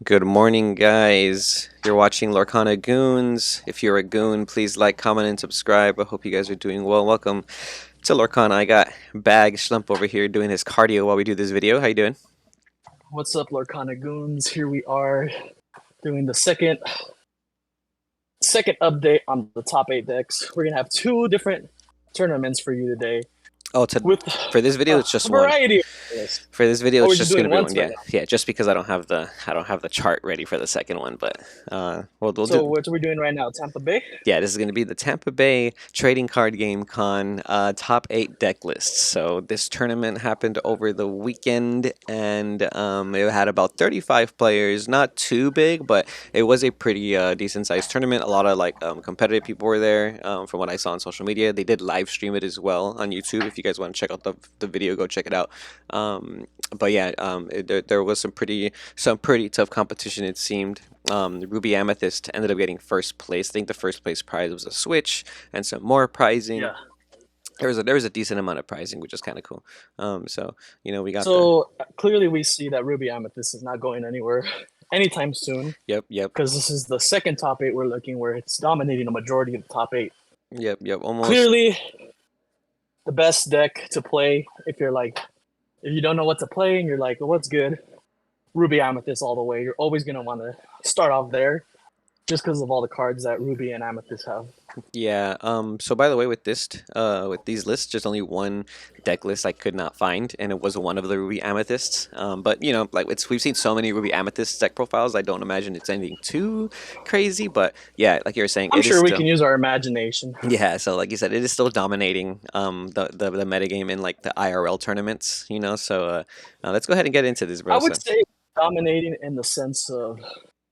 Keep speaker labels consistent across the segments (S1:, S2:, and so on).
S1: Good morning, guys. You're watching Lorcana Goons. If you're a goon, please like, comment, and subscribe. I hope you guys are doing well. Welcome to Lorcana. I got Bag Schlump over here doing his cardio while we do this video. How you doing?
S2: What's up, Lorcana Goons? Here we are doing the second update on the top 8 decks. We're gonna have two different tournaments for you today
S1: Oh,
S2: with
S1: for this video,
S2: a
S1: it's just one.
S2: variety of lists.
S1: For this video,
S2: Oh,
S1: it's
S2: we're just
S1: just gonna
S2: doing
S1: be
S2: one
S1: one. Yeah,
S2: tournament.
S1: yeah. Just because I don't have the chart ready for the second one, but we'll
S2: So
S1: do.
S2: what are we doing right now? Tampa Bay?
S1: Yeah, this is going to be the Tampa Bay Trading Card Game Con top 8 deck lists. So this tournament happened over the weekend, and it had about 35 players. Not too big, but it was a pretty decent sized tournament. A lot of competitive people were there. From what I saw on social media, they did live stream it as well on YouTube. If you guys want to check out the video, go check it out. But yeah, there was some pretty tough competition. It seemed. Ruby Amethyst ended up getting first place. I think the first place prize was a Switch and some more prizing.
S2: Yeah.
S1: There was a decent amount of prizing, which is kind of cool. So we got the
S2: So clearly we see that Ruby Amethyst is not going anywhere anytime soon
S1: yep
S2: because this is the second top 8 we're looking where it's dominating a majority of the top 8.
S1: yep almost
S2: Clearly the best deck to play if you don't know what to play and you're like, well, what's good? Ruby Amethyst all the way. You're always going to want to start off there just because of all the cards that Ruby and Amethyst have.
S1: yeah. So by the way, with these lists, just only one deck list I could not find, and it was one of the Ruby Amethysts. But we've seen so many Ruby Amethyst deck profiles. I don't imagine it's anything too crazy. But yeah, like you were saying,
S2: I'm
S1: it is
S2: sure we
S1: still.
S2: can use our imagination.
S1: Yeah, so like you said, it is still dominating the metagame in like the IRL tournaments, So let's go ahead and get into this,
S2: I
S1: bro.
S2: would
S1: So
S2: say dominating in the sense of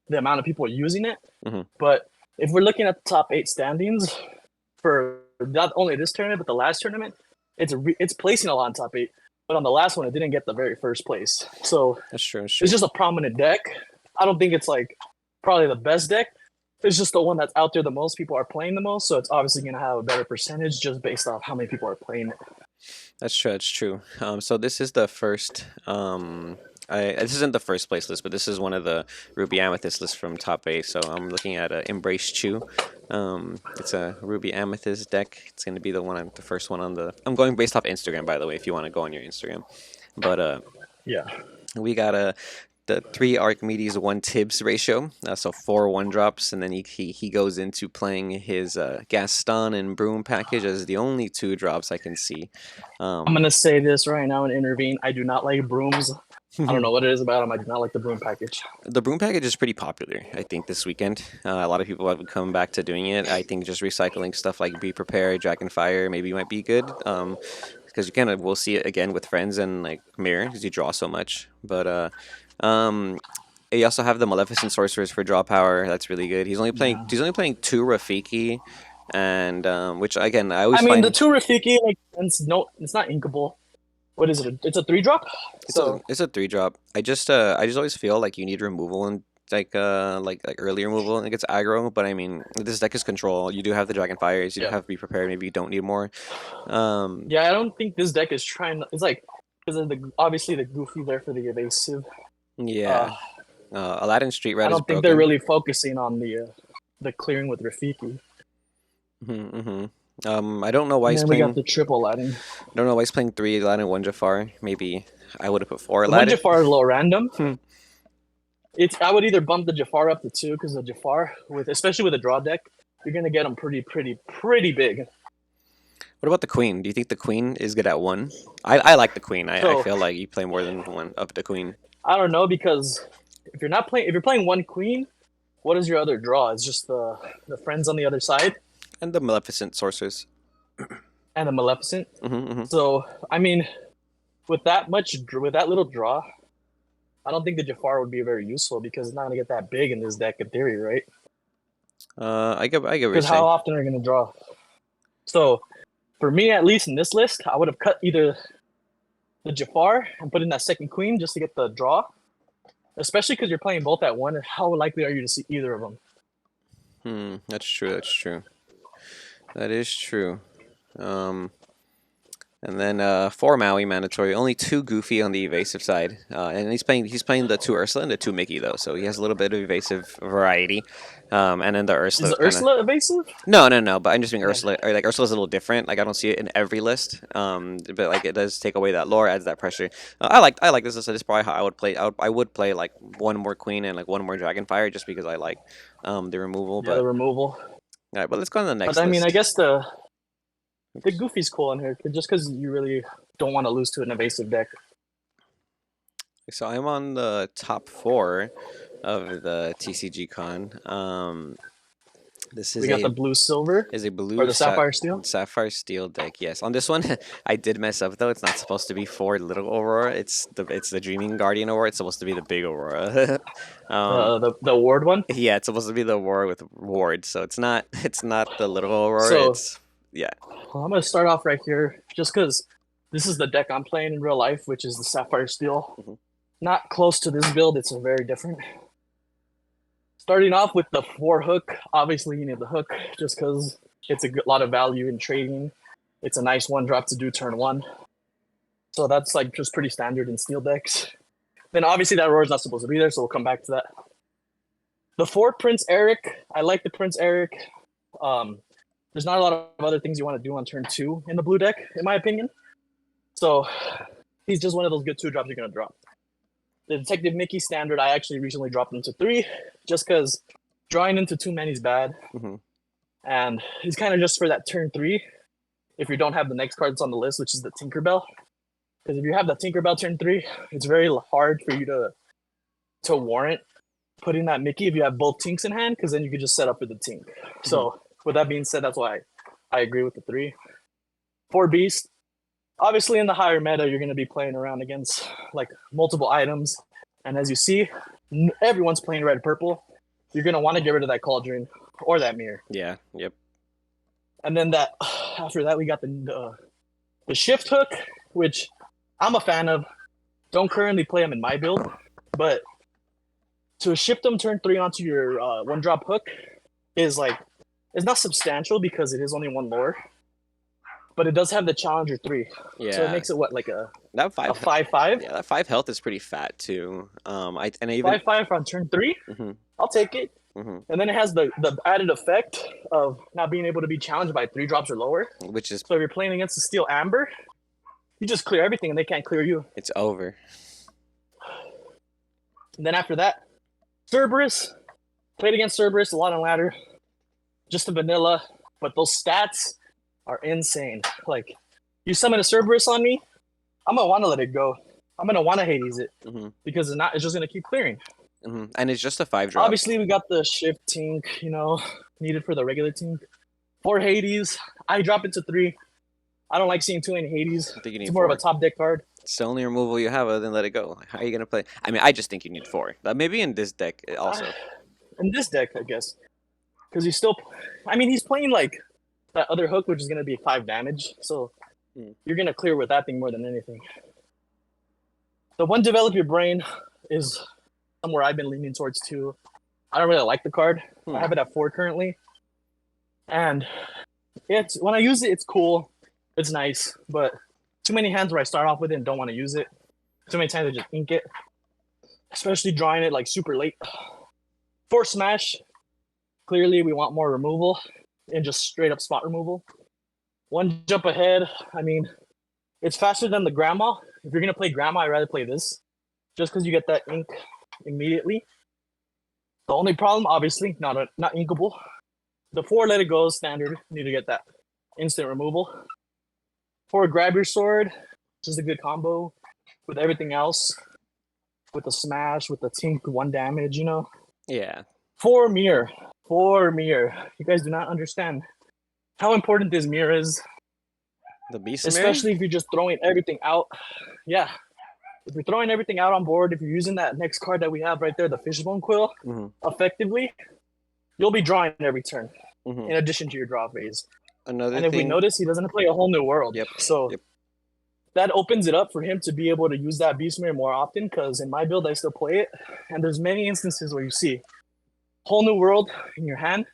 S2: the amount of people using it.
S1: mhm.
S2: But if we're looking at the top 8 standings for not only this tournament, but the last tournament, it's placing a lot in top 8. But on the last one, it didn't get the very first place. So
S1: That's true. That's true.
S2: it's just a prominent deck. I don't think it's like probably the best deck. It's just the one that's out there the most. People are playing the most, so it's obviously going to have a better percentage just based off how many people are playing it.
S1: That's true. That's true. So this is the first. This isn't the first place list, but this is one of the Ruby Amethyst lists from top 8. So I'm looking at Embrace Chew. It's a Ruby Amethyst deck. It's going to be the first one on the. I'm going based off Instagram, by the way, if you want to go on your Instagram. But
S2: Yeah.
S1: we got the 3 Archimedes 1 Tibbs ratio, so 4 1-drops, and then he goes into playing his Gaston and Broom package as the only 2 drops I can see.
S2: I'm going to say this right now and intervene. I do not like brooms. I don't know what it is about them. I do not like the broom package.
S1: The Broom package is pretty popular, I think, this weekend. A lot of people have come back to doing it. I think just recycling stuff like Be Prepared, Dragonfire maybe might be good. Because we'll see it again with friends and like Mirror, because you draw so much. But you also have the Maleficent Sorcerers for draw power. That's really good.
S2: Yeah.
S1: He's only playing 2 Rafiki, and which again I always
S2: I mean, the
S1: find
S2: 2 Rafiki, it's not inkable. What is it? It's a 3-drop? So
S1: it's a 3-drop. I just always feel like you need removal and like early removal and it gets aggro. But I mean, this deck is control. You do have the Dragonfires. You do
S2: yeah.
S1: have to be prepared. Maybe you don't need more. Um,
S2: Yeah, I don't think this deck is trying. It's like because of obviously the goofy there for the evasive.
S1: yeah. Aladdin Street
S2: I
S1: Rat is
S2: don't think they're
S1: broken.
S2: really focusing on the clearing with Rafiki.
S1: Mm-hmm. I don't know why
S2: And
S1: he's
S2: then we got
S1: playing.
S2: the triple Aladdin.
S1: I don't know why he's playing 3 Aladdin, 1 Jafar. Maybe I would have put 4
S2: The one
S1: Aladdin.
S2: Jafar is a little random.
S1: Hmm.
S2: I would either bump the Jafar up to 2 because the Jafar especially with a draw deck, you're gonna get them pretty big.
S1: What about the Queen? Do you think the Queen is good at 1? I like the Queen. I
S2: So
S1: feel like you play more than one of the Queen.
S2: I don't know because if you're playing one Queen, what is your other draw? It's just the friends on the other side
S1: And the Maleficent Sorcerers.
S2: and the Maleficent.
S1: Mm-hmm.
S2: So I mean, with that little draw, I don't think the Jafar would be very useful because it's not gonna get that big in this deck in theory, right?
S1: I get what you're
S2: Because how
S1: saying.
S2: often are you gonna draw? So for me, at least in this list, I would have cut either the Jafar and put in that second Queen just to get the draw. Especially because you're playing both at 1, and how likely are you to see either of them?
S1: That's true. That's true. That is true. Um, And then 4 Maui mandatory, only 2 Goofy on the evasive side, and he's playing the 2 Ursula and the 2 Mickey though, so he has a little bit of evasive variety. And then the
S2: Is
S1: Ursula
S2: the
S1: kind of
S2: Ursula evasive?
S1: no, but I'm just being
S2: Man,
S1: Ursula, or like Ursula's a little different. Like I don't see it in every list, but like it does take away that lore, adds that pressure. I like this. So this is probably how I would play. I would play like one more Queen and like one more Dragonfire just because I like the removal.
S2: yeah, the
S1: But
S2: removal.
S1: all right, but let's go on to the
S2: But
S1: next
S2: I mean, I
S1: list.
S2: guess the
S1: Oops.
S2: Goofy's cool in here just because you really don't want to lose to an evasive deck.
S1: So I'm on the top 4 of the TCG Con. This
S2: We got the blue silver
S1: is a
S2: or
S1: blue
S2: the sapphire steel.
S1: sapphire steel deck. Yes, on this one I did mess up though. It's not supposed to be 4 little Aurora. It's the Dreaming Guardian Aurora. It's supposed to be the big Aurora. um,
S2: The award one.
S1: yeah, it's supposed to be the Aurora with wards. So it's not the little Aurora.
S2: So
S1: It's yeah.
S2: I'm gonna start off right here, just because this is the deck I'm playing in real life, which is the sapphire steel.
S1: Mhm.
S2: Not close to this build. It's a very different. Starting off with the 4 hook. Obviously, you need the hook just because it's a lot of value in trading. It's a nice 1-drop to do turn 1. So that's like just pretty standard in steel decks. Then obviously that Aurora is not supposed to be there, so we'll come back to that. The 4 Prince Eric. I like the Prince Eric. Um, there's not a lot of other things you want to do on turn 2 in the blue deck, in my opinion. So he's just one of those good 2-drops you're gonna drop. The Detective Mickey standard, I actually recently dropped him to 3, just because drawing into too many is bad.
S1: hmm
S2: And he's kind of just for that turn 3, if you don't have the next card that's on the list, which is the Tinkerbell. Because if you have the Tinkerbell turn 3, it's very hard for you to warrant putting that Mickey if you have both Tinks in hand, because then you could just set up for the Tink. So with that being said, that's why I agree with the 3. 4 Beast. Obviously, in the higher meta, you're going to be playing around against like multiple items, and as you see, everyone's playing red purple. You're going to want to get rid of that cauldron or that mirror.
S1: Yeah. Yep.
S2: And then that after that, we got the shift hook, which I'm a fan of. Don't currently play them in my build, but to shift them turn 3 onto your 1-drop hook is like, it's not substantial because it is only 1 lore, but it does have the Challenger 3.
S1: Yeah.
S2: So it makes it what, like a
S1: That
S2: a
S1: 5.
S2: 5/5?
S1: Yeah, that 5 health is pretty fat too. I even.
S2: 5/5 on turn 3?
S1: hmm
S2: I'll take it.
S1: hmm
S2: And then it has the added effect of not being able to be challenged by 3 drops or lower.
S1: Which is
S2: So if you're playing against the Steel Amber, you just clear everything and they can't clear you.
S1: it's over.
S2: And then after that, Cerberus. Played against Cerberus a lot on ladder. Just a vanilla, but those stats are insane. Like, you summon a Cerberus on me, I'm gonna want to let it go. I'm gonna want to Hades it
S1: hmm
S2: because it's just gonna keep clearing.
S1: And it's just a 5 drop.
S2: Obviously, we got the shift tink, needed for the regular tink. 4 Hades, I drop it to 3. I don't like seeing 2 in Hades.
S1: I think you need
S2: It's more
S1: 4.
S2: of a top deck card.
S1: It's the only removal you have, other than let it go. Like, how are you gonna play? I mean, I just think you need 4. Maybe in this deck also.
S2: In this deck, I guess, because he's still. I mean, he's playing like that other hook, which is gonna be 5 damage. So you're gonna clear with that thing more than anything. The one develop your brain is somewhere I've been leaning towards too. I don't really like the card. I have it at 4 currently, and it's when I use it, it's cool, it's nice, but too many hands where I start off with it and don't want to use it. Too many times I just ink it, especially drawing it like super late. 4 Smash. Clearly, we want more removal and just straight up spot removal. 1 Jump Ahead. I mean, it's faster than the Grandma. If you're gonna play Grandma, I'd rather play this, just because you get that ink immediately. The only problem, obviously, not inkable. The 4 Let It Go is standard. You need to get that instant removal. 4 Grab Your Sword. Just a good combo with everything else. With the Smash, with the Tink 1 damage,
S1: Yeah.
S2: 4 Mirror. 4 Mirror. You guys do not understand how important this mirror is.
S1: The Beast
S2: Especially if you're just throwing everything out. Yeah. If you're throwing everything out on board, if you're using that next card that we have right there, the Fishbone Quill, effectively, you'll be drawing every turn, in addition to your draw phase.
S1: Another
S2: and if we
S1: thing.
S2: notice, he doesn't play a whole new world.
S1: Yep.
S2: So
S1: Yep.
S2: that opens it up for him to be able to use that Beast Mirror more often, because in my build, I still play it. And there's many instances where you see whole new world in your hand,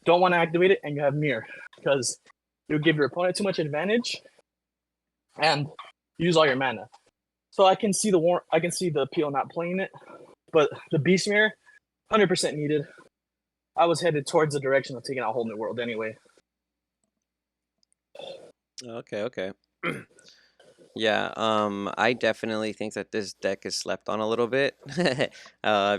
S2: don't want to activate it, and you have Mirror, because you'll give your opponent too much advantage, and use all your mana. So I can see the appeal not playing it, but the Beast Mirror, 100% needed. I was headed towards the direction of taking out Whole New World anyway.
S1: Okay. Yeah, I definitely think that this deck is slept on a little bit.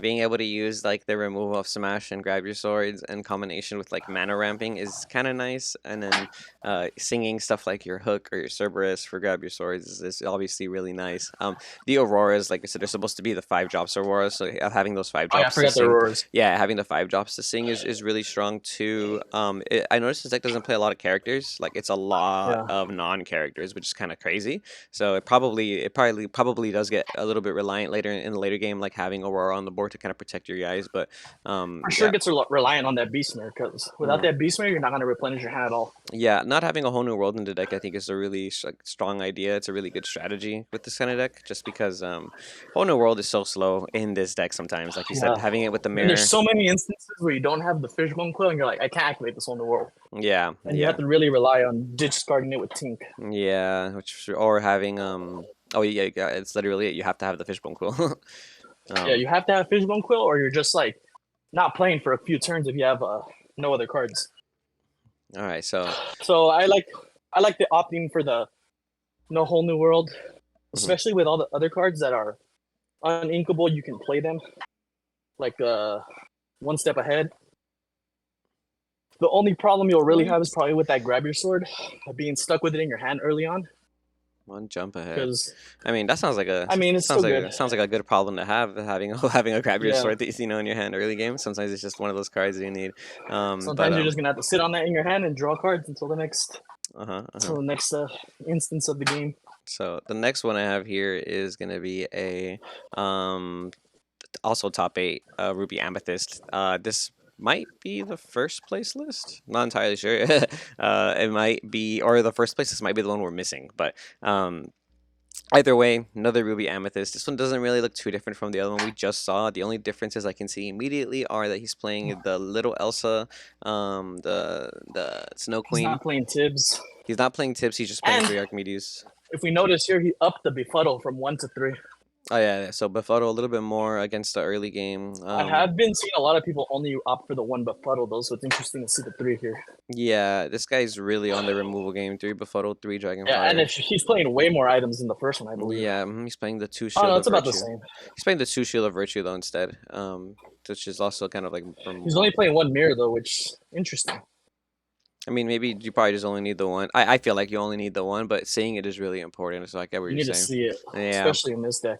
S1: Being able to use like the removal of Smash and Grab Your Swords in combination with like mana ramping is kind of nice, and then singing stuff like your Hook or your Cerberus for Grab Your Swords is obviously really nice. The Auroras, like I said, they're supposed to be the 5 drops Auroras, so having those five
S2: Oh yeah, I
S1: drops to
S2: forgot the
S1: sing,
S2: Aurors.
S1: yeah, having the 5 drops to sing is really strong too. I noticed this deck doesn't play a lot of characters, like it's a lot
S2: Yeah,
S1: of non-characters, which is kind of crazy. So it probably does get a little bit reliant later in the later game, like having Aurora on the board to kind of protect your guys. But
S2: for sure
S1: yeah,
S2: gets reliant on that Beast Mirror, because without
S1: mhm.
S2: that Beast Mirror, you're not gonna replenish your hand at all.
S1: Yeah, not having a whole new world in the deck, I think, is a really like, strong idea. It's a really good strategy with this kind of deck, just because whole new world is so slow in this deck sometimes. Like you said,
S2: Yeah,
S1: having it with the
S2: and there's
S1: mirror.
S2: so many instances where you don't have the Fishbone Quill, and you're like, I can't activate this Whole New World,
S1: Yeah,
S2: and you have
S1: yeah,
S2: to really rely on discarding it with Tink.
S1: yeah. Which or having Oh yeah, it's literally it. You have to have the fishbone quill.
S2: Yeah,
S1: um,
S2: you have to have Fishbone Quill, or you're just like not playing for a few turns if you have no other cards.
S1: all right, so.
S2: So I like the opting for the no Whole New World,
S1: Mhm.
S2: especially with all the other cards that are uninkable. You can play them like one step ahead. The only problem you'll really have is probably with that Grab Your Sword, being stuck with it in your hand early on.
S1: One jump ahead.
S2: Because
S1: I mean, that sounds like a
S2: I mean, it's still good.
S1: sounds like a good problem to have, having having a grab your
S2: Yeah.
S1: sword that you see, in your hand early game. Sometimes it's just one of those cards that you need. But
S2: Sometimes you're just gonna have to sit on that in your hand and draw cards
S1: uh-huh.
S2: until the next instance of the game.
S1: So the next one I have here is gonna be a um also top 8 Ruby Amethyst. This might be the first place list. Not entirely sure. It might be, or the first place. This might be the one we're missing, but either way, another Ruby Amethyst. This one doesn't really look too different from the other one we just saw. The only differences I can see immediately are that he's playing the little Elsa, the Snow
S2: He's
S1: Queen.
S2: not playing Tibbs.
S1: He's not playing Tips. He's just playing
S2: And
S1: 3 Archimedes.
S2: if we notice here, he upped the befuddle from 1 to 3.
S1: Oh yeah, so Befuddle a little bit more against the early game.
S2: I have been seeing a lot of people only opt for the 1 befuddle though, so it's interesting to see the 3 here.
S1: Yeah, this guy's really on the removal game. 3 Befuddle, 3
S2: Yeah, and
S1: Dragonfire.
S2: if he's playing way more items than the first one, I believe.
S1: Yeah, he's playing the 2
S2: Oh no,
S1: Shield
S2: it's
S1: of
S2: about the
S1: Virtue.
S2: same.
S1: He's playing the 2 Shield of Virtue though instead, which is also kind of like
S2: He's only playing 1 mirror though, which interesting.
S1: I mean, maybe you probably just only need the one. I feel like you only need the one, but seeing it is really important. So I get what
S2: You
S1: you're
S2: need to
S1: saying.
S2: see it,
S1: Yeah,
S2: especially in this deck.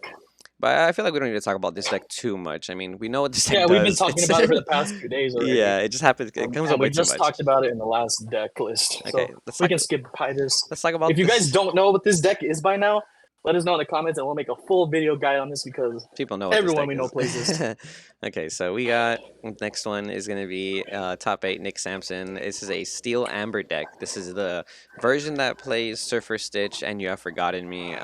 S1: but I feel like we don't need to talk about this deck too much. I mean, we know what this deck
S2: Yeah, we've been
S1: does.
S2: talking
S1: It's
S2: about it for the past few days already.
S1: yeah, it just happens. It comes
S2: And
S1: up
S2: we
S1: way too
S2: just
S1: much.
S2: talked about it in the last deck list.
S1: Okay,
S2: So we can skip by this.
S1: let's talk about
S2: If you guys
S1: this.
S2: don't know what this deck is by now, let us know in the comments and we'll make a full video guide on this because
S1: People know what this
S2: everyone
S1: deck
S2: we know plays this.
S1: is. Okay, so we got next one is gonna be top 8 Nick Sampson. This is a Steel Amber deck. This is the version that plays Surfer Stitch and You Have Forgotten Me.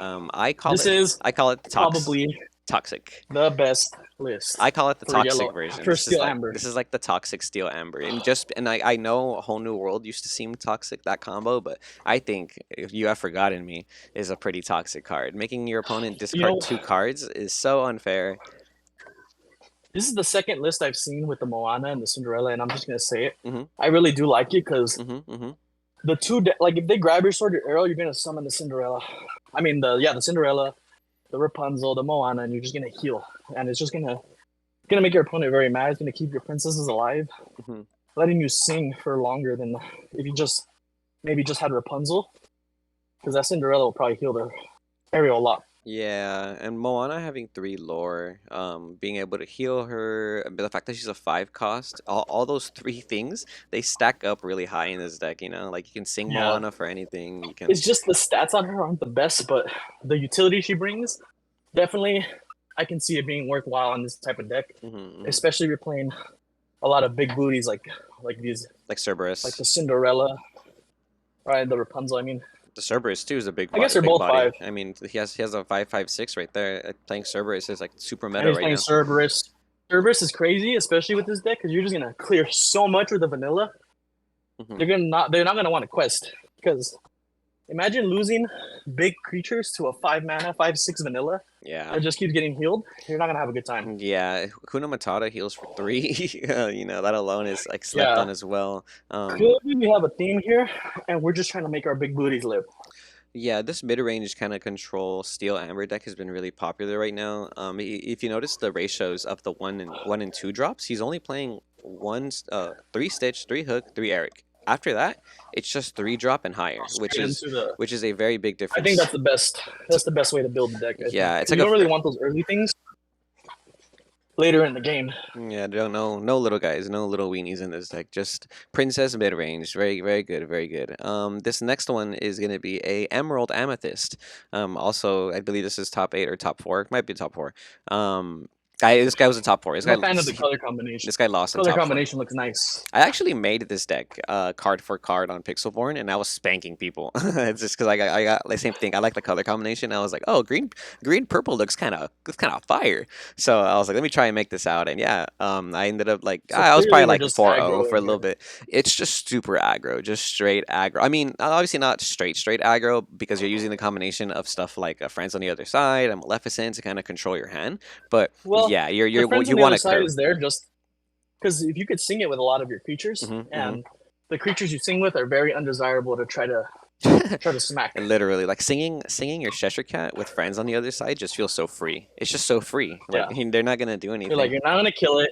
S2: This is
S1: I call it
S2: probably
S1: toxic.
S2: the best list
S1: I call it the
S2: for
S1: toxic
S2: yellow
S1: version.
S2: for Steel Amber.
S1: This is like the toxic Steel Amber, and I know a whole new world used to seem toxic, that combo, but I think if You Have Forgotten Me is a pretty toxic card. Making your opponent
S2: You
S1: discard
S2: know,
S1: 2 cards is so unfair.
S2: this is the second list I've seen with the Moana and the Cinderella, and I'm just gonna say it.
S1: Hmm.
S2: I really do like it because
S1: Hmm.
S2: the like if they grab your sword, your arrow, you're gonna summon the Cinderella. I mean the Cinderella, the Rapunzel, the Moana, and you're just gonna heal, and it's just gonna make your opponent very mad. It's gonna keep your princesses alive,
S1: Hmm.
S2: letting you sing for longer than if you just maybe just had Rapunzel, because that Cinderella will probably heal their Ariel a lot.
S1: Yeah, and Moana having 3 lore, being able to heal her, but the fact that she's a 5 cost, all those 3 things, they stack up really high in this deck, Like you can sing
S2: Yeah,
S1: Moana for anything. You can.
S2: it's just the stats on her aren't the best, but the utility she brings definitely I can see it being worthwhile on this type of deck,
S1: Hmm.
S2: especially if you're playing a lot of big booties like these,
S1: Like
S2: like the
S1: Cerberus.
S2: Cinderella, right? The Rapunzel. I mean,
S1: The Cerberus too is a
S2: I guess they're
S1: big
S2: both
S1: body.
S2: 5.
S1: I mean, he has a 5/5/6 right there. Playing Cerberus is like super
S2: And
S1: meta
S2: he's
S1: right
S2: playing
S1: now.
S2: Cerberus. Cerberus is crazy, especially with this deck, because you're just gonna clear so much with the vanilla.
S1: Hmm.
S2: They're not gonna want to quest because imagine losing big creatures to a 5 mana, 5/6 vanilla
S1: Yeah.
S2: that just keeps getting healed. You're not gonna have a good time.
S1: Yeah, Hakuna Matata heals for three. That alone is like slept
S2: Yeah.
S1: on as well.
S2: Clearly, we have a theme here, and we're just trying to make our big booties live.
S1: Yeah, this mid-range kind of control steel amber deck has been really popular right now. If you notice the ratios of the one and two drops, he's only playing three Stitch, three Hook, three Eric. After that, it's just three drop and higher, which
S2: Straight
S1: is
S2: into the.
S1: which is a very big
S2: I think
S1: difference.
S2: that's the best. That's the best way to build the deck. I think
S1: Yeah, it's
S2: you
S1: like a
S2: don't really want those early things later in the game.
S1: yeah, no little guys, no little weenies in this deck. Just princess mid range. Very, very good, very good. This next one is gonna be a Emerald Amethyst. Also, I believe this is top eight or top four. Might be top four. This guy was a top four.
S2: I'm a fan of the color combination.
S1: This guy lost in
S2: Color
S1: top four.
S2: combination looks nice.
S1: I actually made this deck card for card on Pixelborn, and I was spanking people. It's just because I got the same thing. I like the color combination. I was like, oh, green purple looks kind of fire. So I was like, let me try and make this out. And yeah, I ended up like
S2: So
S1: I was
S2: clearly,
S1: probably
S2: we're
S1: like
S2: just
S1: 4-0 for a
S2: aggroing
S1: little
S2: here.
S1: bit. It's just super aggro, just straight aggro. I mean, obviously not straight aggro because you're using the combination of stuff like Friends on the Other Side and Maleficent to kind of control your hand. But
S2: Well,
S1: yeah, you're
S2: the
S1: you're
S2: friends on
S1: you
S2: the
S1: want
S2: other
S1: to
S2: side
S1: curve.
S2: is there just because if you could sing it with a lot of your creatures,
S1: Hmm.
S2: and the creatures you sing with are very undesirable to try to smack.
S1: Literally, like singing your Cheshire Cat with friends on the other side just feels so free. It's just so free. Like
S2: Yeah,
S1: they're not gonna do
S2: you're like
S1: anything.
S2: you're not gonna kill it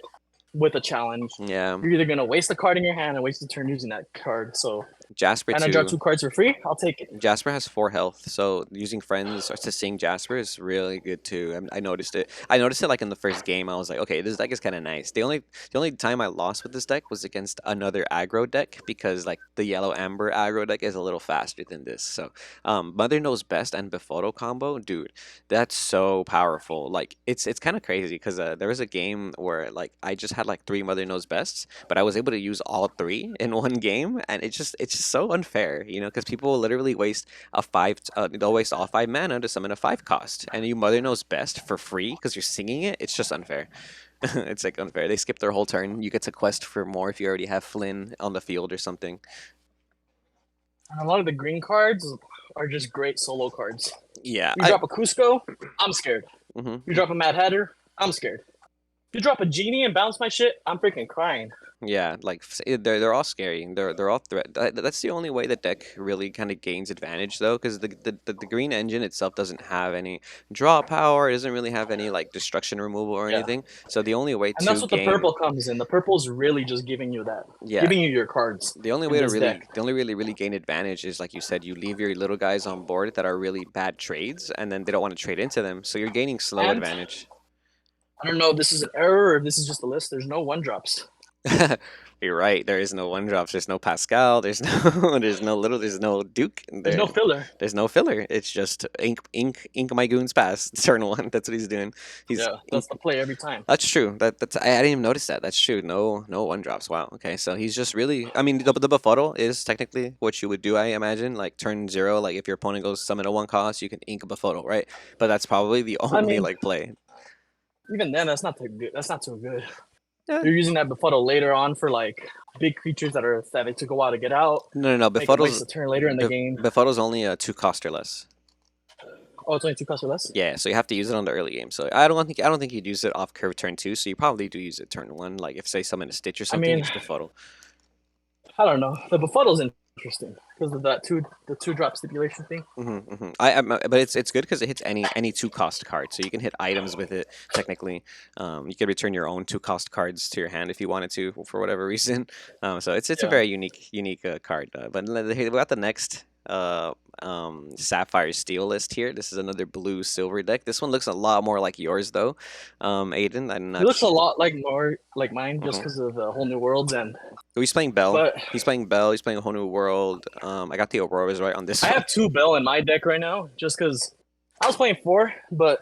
S2: with a challenge.
S1: Yeah,
S2: You're either gonna waste a card in your hand and waste a turn using that card. So,
S1: Jasper
S2: and I draw
S1: too.
S2: 2 cards for free. I'll take it.
S1: Jasper has 4 health, so using friends to sing Jasper is really good too. I noticed it. I noticed it like in the first game. I was like, okay, this deck is kind of nice. The only time I lost with this deck was against another aggro deck because like the yellow amber aggro deck is a little faster than this. So, Mother Knows Best and Befoto combo, dude, that's so powerful. Like it's kind of crazy because there was a game where like I just had like 3 Mother Knows Bests, but I was able to use all 3 in one game, and it's just so unfair, because people will literally waste they'll waste all 5 mana to summon a 5 cost, and you Mother Knows Best for free because you're singing it. It's just unfair. It's like unfair. They skip their whole turn. You get to quest for more if you already have Flynn on the field or something.
S2: And a lot of the green cards are just great solo cards.
S1: Yeah,
S2: You drop a Cusco, I'm scared. You
S1: mhm.
S2: drop a Mad Hatter, I'm scared. You drop a Genie and bounce my shit, I'm freaking crying.
S1: Yeah, like they're all scary. They're all threat. That's the only way the deck really kind of gains advantage though, because the green engine itself doesn't have any draw power. It doesn't really have any like destruction removal or
S2: Yeah.
S1: anything. So the only way
S2: And that's
S1: to
S2: what the
S1: gain
S2: purple comes in. The purple's really just giving you that.
S1: yeah,
S2: Giving you your cards
S1: the only
S2: in
S1: way to
S2: this
S1: really
S2: deck.
S1: the only really gain advantage is like you said, you leave your little guys on board that are really bad trades, and then they don't want to trade into them. So you're gaining slow
S2: And
S1: advantage.
S2: I don't know if this is an error or if this is just a list. There's no 1-drops.
S1: You're right. There is no one drops. There's no Pascal. There's no. There's no Duke.
S2: There's no filler.
S1: There's no filler. It's just ink. My goons pass. Turn one. That's what he's doing. He's
S2: Yeah,
S1: ink.
S2: that's the play every time.
S1: That's true. I didn't even notice that. That's true. No one drops. Wow. Okay. So he's just really. I mean, the befuddle is technically what you would do. I imagine like turn 0. Like if your opponent goes summon a 1 cost, you can ink a befuddle, right? But that's probably the
S2: I
S1: only
S2: mean,
S1: like play.
S2: even then, that's not too good. That's not too good.
S1: Yeah.
S2: You're using that befuddle later on for like big creatures that it took a while to get out.
S1: No.
S2: Make it waste a turn later in the game.
S1: Befuddle's only a 2 cost or less.
S2: Oh, it's only 2 costs or less.
S1: Yeah, so you have to use it on the early game. So I don't think you'd use it off curve turn 2. So you probably do use it turn 1. Like if say summon a Stitch or
S2: I
S1: something,
S2: mean,
S1: it's befuddle.
S2: I don't know. The befuddle's interesting because of the 2-drop stipulation thing.
S1: But it's good because it hits any 2 cost card, so you can hit items with it. Technically, you could return your own 2 cost cards to your hand if you wanted to for whatever reason. So it's a
S2: Yeah.
S1: very unique card. But we got the next Sapphire Steel list here. This is another blue silver deck. This one looks a lot more like yours though, Aiden. I'm
S2: It
S1: not
S2: looks a
S1: sure.
S2: lot like more like mine just
S1: Mhm.
S2: because of the whole new worlds and
S1: So he's playing Bell.
S2: but
S1: He's playing Bell. He's playing a whole new world. I got the Auroras right on this
S2: I
S1: one.
S2: have 2 Bell in my deck right now just because I was playing 4, but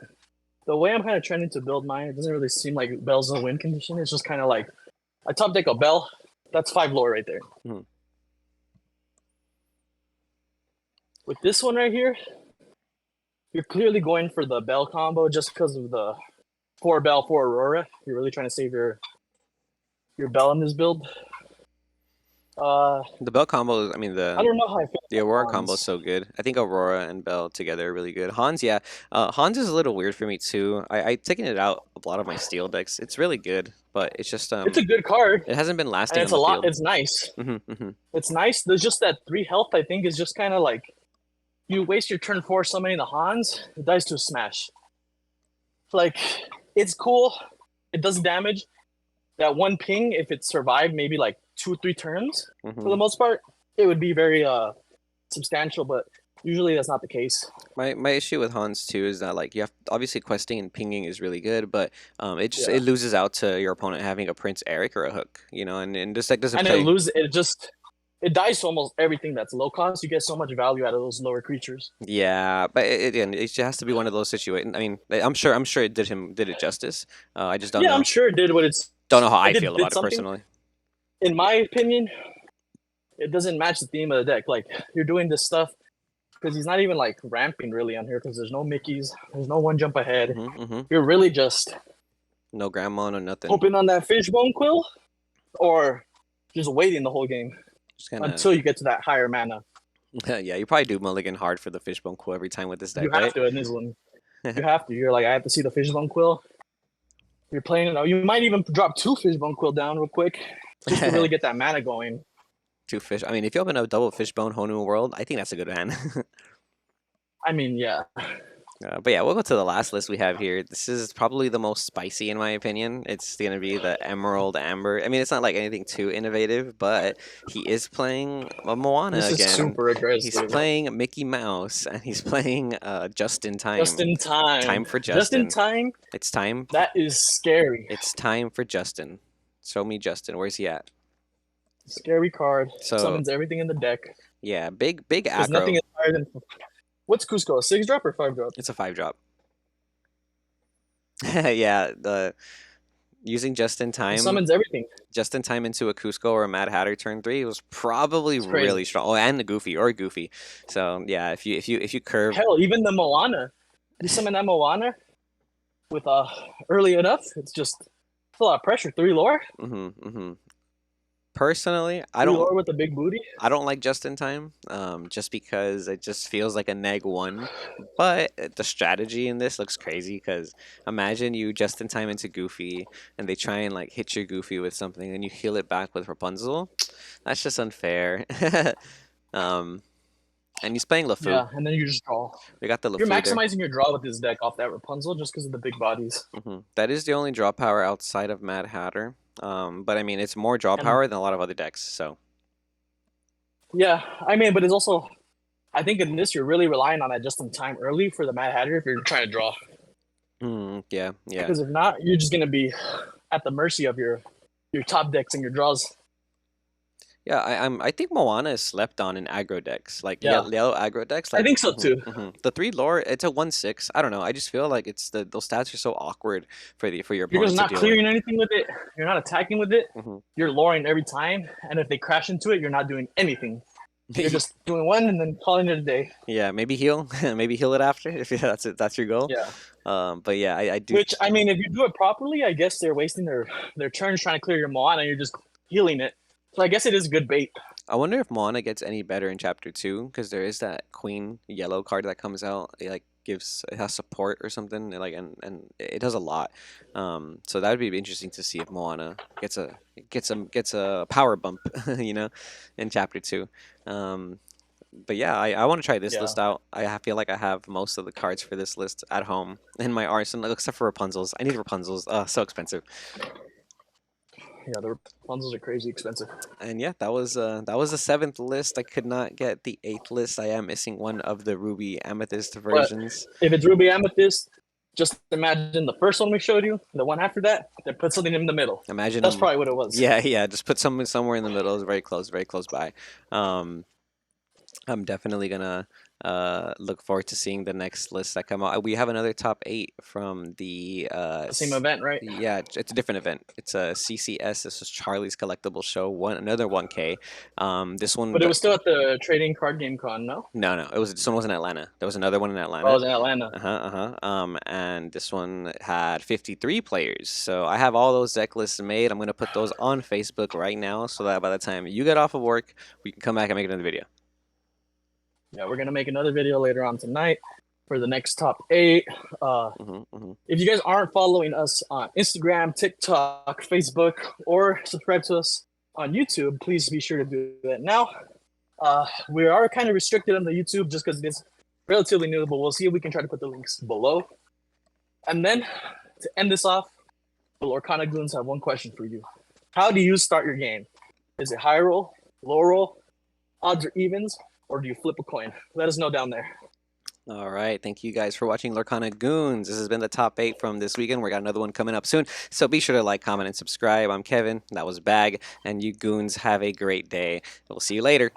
S2: the way I'm kind of trending to build mine, it doesn't really seem like Bell's a win condition. It's just kind of like I top deck a Bell, that's 5 lore right there.
S1: Mhm.
S2: With this one right here, you're clearly going for the Bell combo just because of the 4 Bell, 4 Aurora. You're really trying to save your Bell in this build. Uh,
S1: The Bell combo, I mean
S2: I don't know how I feel
S1: the
S2: about
S1: Aurora combo is
S2: Hans.
S1: so good. I think Aurora and Bell together are really good. Hans, yeah, Hans is a little weird for me too. I've taken it out a lot of my steel decks. It's really good, but it's just
S2: It's a good card,
S1: it hasn't been
S2: and
S1: lasting
S2: it's
S1: on
S2: a
S1: the
S2: lot.
S1: field.
S2: It's nice.
S1: Hmm.
S2: It's nice. There's just that 3 health. I think is just kind of like you waste your turn 4 summoning the Hans. It dies to a smash. Like it's cool. It does damage. That one ping, if it survived maybe like 2 or 3 turns, for
S1: Hmm.
S2: the most part, it would be very substantial. But usually that's not the case.
S1: My issue with Hans too is that like you have obviously questing and pinging is really good, but
S2: Yeah,
S1: it loses out to your opponent having a Prince Eric or a Hook, you know, and this deck doesn't
S2: and it
S1: play.
S2: loses. It dies to almost everything that's low cost. You get so much value out of those lower creatures.
S1: Yeah, but again, it just has to be one of those situations. I mean, I'm sure it did it justice. I just
S2: Yeah, I'm sure it did what it's
S1: don't know how
S2: it
S1: I feel
S2: did
S1: about it
S2: something.
S1: personally.
S2: In my opinion, it doesn't match the theme of the deck. Like you're doing this stuff because he's not even like ramping really on here because there's no Mickeys, there's no one jump ahead.
S1: Hmm.
S2: You're really just
S1: No grandma, no nothing.
S2: hoping on that fishbone quill or just waiting the whole game
S1: Just kind of
S2: until you get to that higher mana.
S1: yeah. You probably do mulligan hard for the fishbone quill every time with this
S2: You
S1: deck,
S2: have
S1: right?
S2: to in this one. You have to. You're like, I have to see the fishbone quill. You're playing it. You might even drop 2 fishbone quill down real quick just to really get that mana going.
S1: Two fish. I mean, if you open a double fishbone whole new world, I think that's a good hand.
S2: I mean, yeah.
S1: But yeah, we'll go to the last list we have here. This is probably the most spicy in my opinion. It's going to be the Emerald Amber. I mean, it's not like anything too innovative, but he is playing a Moana
S2: This is
S1: again.
S2: super
S1: He's
S2: aggressive.
S1: playing Mickey Mouse, and he's playing Just in
S2: Just
S1: Time.
S2: in time.
S1: Time for
S2: Just in
S1: Justin.
S2: time.
S1: It's time.
S2: That is scary.
S1: It's time for Justin. Show me Justin. Where's he at?
S2: Scary card.
S1: So
S2: Summons everything in the deck.
S1: yeah, big
S2: Because nothing
S1: aggro.
S2: is higher than. What's Cusco? A 6 drop or 5 drop?
S1: It's a 5 drop. Yeah, the using
S2: It summons everything.
S1: just in time into a Cusco or a Mad Hatter turn 3 was probably
S2: It's crazy.
S1: really strong. Oh, and the Goofy. So yeah, if you curve,
S2: Hell, even the Moana. You summon that Moana with early enough. It's a lot of pressure. 3 lore.
S1: hmm. Personally,
S2: 3 lore with a big booty.
S1: I don't like just in time, just because it just feels like a neg one. But the strategy in this looks crazy because imagine you just in time into Goofy and they try and like hit your Goofy with something and you heal it back with Rapunzel. That's just unfair. um, and he's playing LeFou.
S2: Yeah, and then you just draw.
S1: We got the
S2: You're
S1: LeFou there.
S2: maximizing your draw with this deck off that Rapunzel just because of the big bodies.
S1: That is the only draw power outside of Mad Hatter. But I mean, it's more draw
S2: And
S1: power than a lot of other decks. So
S2: yeah, I mean, but it's also, I think in this, you're really relying on that just in time early for the Mad Hatter if you're trying to draw.
S1: yeah, yeah.
S2: Because if not, you're just going to be at the mercy of your top decks and your draws.
S1: Yeah, I think Moana is slept on in aggro decks, like
S2: Yeah,
S1: yellow aggro decks.
S2: I
S1: Like
S2: think so too.
S1: the 3 lore, it's a 1/6. I don't know. I just feel like it's those stats are so awkward for your
S2: You're just
S1: opponent to
S2: not
S1: deal with.
S2: clearing anything with it. You're not attacking with it.
S1: Hmm.
S2: You're luring every time. And if they crash into it, you're not doing anything. You're just doing one and then calling it a day.
S1: Yeah, maybe heal, maybe heal it after if that's it. That's your goal.
S2: Yeah.
S1: But yeah, I do.
S2: Which, I mean, if you do it properly, I guess they're wasting their turns trying to clear your Moana and you're just healing it. So I guess it is good bait.
S1: I wonder if Moana gets any better in Chapter 2 because there is that Queen yellow card that comes out. It like it has support or something like and it does a lot. So that would be interesting to see if Moana gets a power bump, you know, in Chapter 2. Um, but yeah, I want to try this
S2: Yeah.
S1: list out. Feel like I have most of the cards for this list at home in my arsenal, except for Rapunzel's. I need Rapunzel's. So expensive.
S2: Yeah, the Rapunzels are crazy expensive.
S1: And yeah, that was the seventh list. I could not get the eighth list. I am missing one of the Ruby Amethyst
S2: But
S1: versions.
S2: if it's Ruby Amethyst, just imagine the first one we showed you, the one after that, they put something in the middle.
S1: Imagine
S2: That's
S1: them.
S2: probably what it was.
S1: Yeah. Just put something somewhere in the middle. It's very close by. I'm definitely gonna Look forward to seeing the next list that come out. We have another top 8 from the
S2: The same event, right?
S1: yeah, it's a different event. It's a CCS. This is Charlie's Collectible Show. Another 1K. This one,
S2: But it was still at the trading card game con, no?
S1: no, it was this one was in Atlanta. There was another one in
S2: Oh, it
S1: Atlanta.
S2: was in Atlanta.
S1: And this one had 53 players. So I have all those deck lists made. I'm gonna put those on Facebook right now, so that by the time you get off of work, we can come back and make another video.
S2: Yeah, we're gonna make another video later on tonight for the next top 8. If you guys aren't following us on Instagram, TikTok, Facebook, or subscribe to us on YouTube, please be sure to do that now. We are kind of restricted on the YouTube just because it's relatively new, but we'll see if we can try to put the links below. And then to end this off, the Lorcana Goons have one question for you. How do you start your game? Is it high roll, low roll, odds or evens, or do you flip a coin? Let us know down there.
S1: All right. Thank you guys for watching Lorcana Goons. This has been the top 8 from this weekend. We got another one coming up soon. So be sure to like, comment, and subscribe. I'm Kevin. That was Bag. And you goons have a great day. We'll see you later.